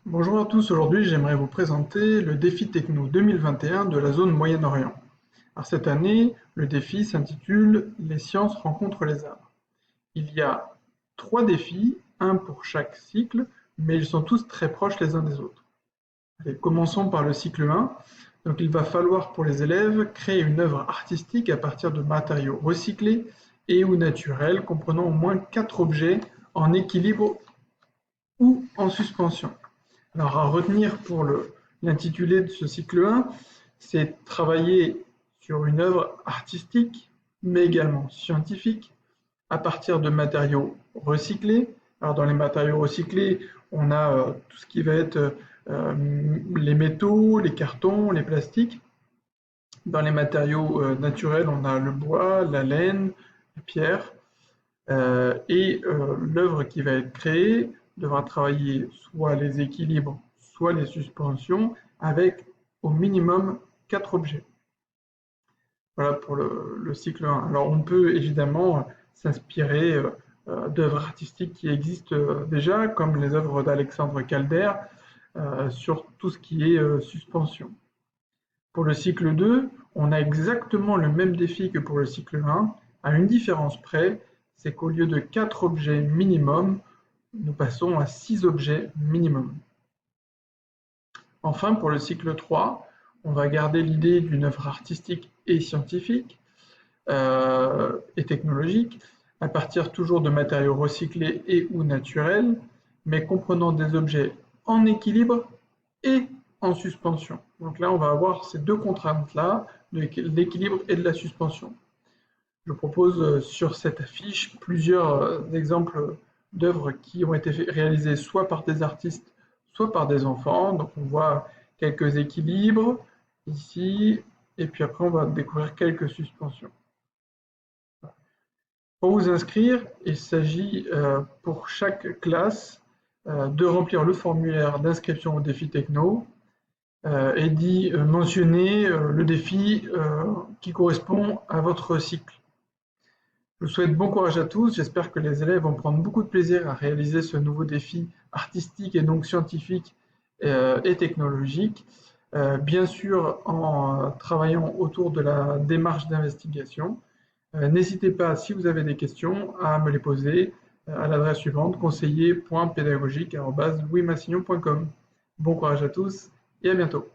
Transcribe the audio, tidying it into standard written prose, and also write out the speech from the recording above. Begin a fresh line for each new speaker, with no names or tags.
Bonjour à tous, aujourd'hui j'aimerais vous présenter le défi techno 2021 de la zone Moyen-Orient. Alors cette année, le défi s'intitule Les sciences rencontrent les arts. Il y a 3 défis, un pour chaque cycle, mais ils sont tous très proches les uns des autres. Allez, commençons par le cycle 1. Donc il va falloir pour les élèves créer une œuvre artistique à partir de matériaux recyclés et ou naturels comprenant au moins 4 objets en équilibre ou en suspension. Alors à retenir pour l'intitulé de ce cycle 1, c'est travailler sur une œuvre artistique, mais également scientifique, à partir de matériaux recyclés. Alors dans les matériaux recyclés, on a tout ce qui va être les métaux, les cartons, les plastiques. Dans les matériaux naturels, on a le bois, la laine, la pierre. L'œuvre qui va être créée devra travailler soit les équilibres, soit les suspensions, avec au minimum 4 objets. Voilà pour le cycle 1. Alors on peut évidemment s'inspirer d'œuvres artistiques qui existent déjà, comme les œuvres d'Alexandre Calder, sur tout ce qui est suspension. Pour le cycle 2, on a exactement le même défi que pour le cycle 1, à une différence près, c'est qu'au lieu de 4 objets minimum, nous passons à 6 objets minimum. Enfin, pour le cycle 3, on va garder l'idée d'une œuvre artistique et scientifique et technologique, à partir toujours de matériaux recyclés et ou naturels, mais comprenant des objets en équilibre et en suspension. Donc là, on va avoir ces deux contraintes-là, de l'équilibre et de la suspension. Je propose sur cette affiche plusieurs exemples d'œuvres qui ont été réalisées soit par des artistes, soit par des enfants. Donc on voit quelques équilibres ici, et puis après on va découvrir quelques suspensions. Pour vous inscrire, il s'agit pour chaque classe de remplir le formulaire d'inscription au défi techno et d'y mentionner le défi qui correspond à votre cycle. Je vous souhaite bon courage à tous, j'espère que les élèves vont prendre beaucoup de plaisir à réaliser ce nouveau défi artistique et donc scientifique et technologique, bien sûr en travaillant autour de la démarche d'investigation. N'hésitez pas, si vous avez des questions, à me les poser à l'adresse suivante, conseiller.pédagogique@louismassignon.com. Bon courage à tous et à bientôt.